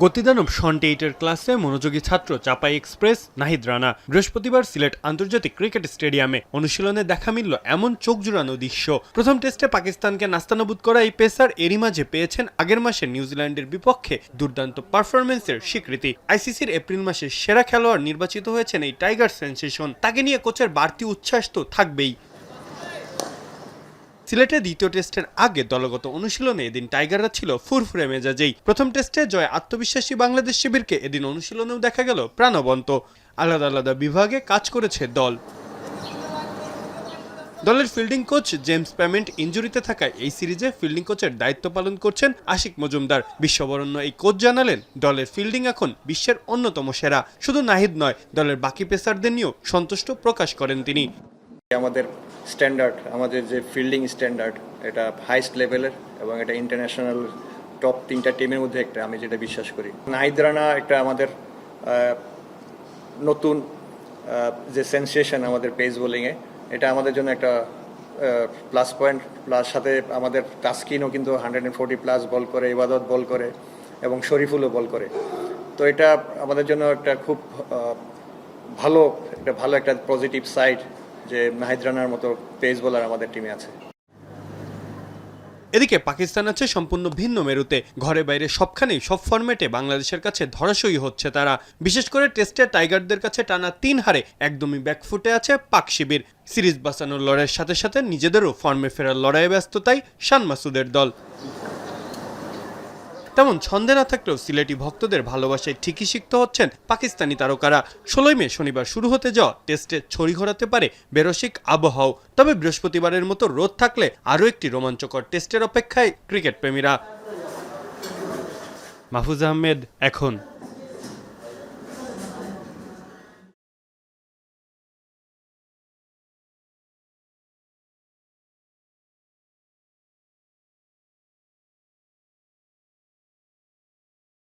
গতিদানব শন টেইটের ক্লাসে মনোযোগী ছাত্র চাপাই এক্সপ্রেস নাহিদ রানা বৃহস্পতিবার সিলেট আন্তর্জাতিক ক্রিকেট স্টেডিয়ামে অনুশীলনে দেখা মিলল এমন চোখ জুড়ানো দৃশ্য। প্রথম টেস্টে পাকিস্তানকে নাস্তানাবুদ করা এই পেসার এরই মাঝে পেয়েছেন আগের মাসে নিউজিল্যান্ডের বিপক্ষে দুর্দান্ত পারফরমেন্সের স্বীকৃতি। আইসিসির এপ্রিল মাসে সেরা খেলোয়াড় নির্বাচিত হয়েছেন এই টাইগার সেনসেশন। তাকে নিয়ে কোচের বাড়তি উচ্ছ্বাস তো থাকবেই। সিলেটে দ্বিতীয় টেস্টের আগে দলগত অনুশীলনে এদিন টাইগাররা ছিল ফুরফুরে মেজাজেই। প্রথম টেস্টে জয় আত্মবিশ্বাসী বাংলাদেশ শিবিরকে এদিন অনুশীলনেও দেখা গেল প্রাণবন্ত। আলাদা আলাদা বিভাগে কাজ করেছে দল। দলের ফিল্ডিং কোচ জেমস পেমেন্ট ইনজুরিতে থাকায় এই সিরিজে ফিল্ডিং কোচের দায়িত্ব পালন করছেন আশিক মজুমদার। বিশ্ববরেণ্য এই কোচ জানালেন, দলের ফিল্ডিং এখন বিশ্বের অন্যতম সেরা। শুধু নাহিদ নয়, দলের বাকি পেসারদের নিয়েও সন্তুষ্ট প্রকাশ করেন তিনি। আমাদের স্ট্যান্ডার্ড, আমাদের যে ফিল্ডিং স্ট্যান্ডার্ড, এটা হাইস্ট লেভেলের এবং এটা ইন্টারন্যাশনাল টপ 3টা টিমের মধ্যে একটা, আমি যেটা বিশ্বাস করি। নাহিদ রানা একটা আমাদের নতুন যে সেন্সেশন আমাদের পেস বোলিংয়ে, এটা আমাদের জন্য একটা প্লাস পয়েন্ট। প্লাস সাথে আমাদের তাসকিনও কিন্তু 140+ বল করে, ইবাদত বল করে এবং শরীফুলও বল করে। তো এটা আমাদের জন্য একটা খুব ভালো একটা পজিটিভ সাইড যে নাহিদ রানার মতো পেস বোলার আমাদের টিমে আছে। এদিকে পাকিস্তান আছে সম্পূর্ণ ভিন্ন মেরুতে। ঘরে বাইরে সবখানেই সব ফরম্যাটে বাংলাদেশের কাছে ধরাশয়ী হচ্ছে তারা। বিশেষ করে টেস্টে টাইগারদের কাছে টানা 3 হারে একদমই ব্যাকফুটে আছে পাক শিবির। সিরিজ বাঁচানোর লড়াইয়ের সাথে সাথে নিজেদেরও ফর্মে ফেরার লড়াইয়ে ব্যস্ত তাই শান মাসুদের দল। তেমন ছন্দে না থাকলেও সিলেটি ভক্তদের ভালোবাসায় ঠিকই সিক্ত হচ্ছেন পাকিস্তানি তারকারা। 16 মে শনিবার শুরু হতে যাওয়া টেস্টে ছড়ি ঘোরাতে পারে বেরসিক আবহাওয়া। তবে বৃহস্পতিবারের মতো রোদ থাকলে আরও একটি রোমাঞ্চকর টেস্টের অপেক্ষায় ক্রিকেট প্রেমীরা। মাহফুজ আহমেদ, এখন।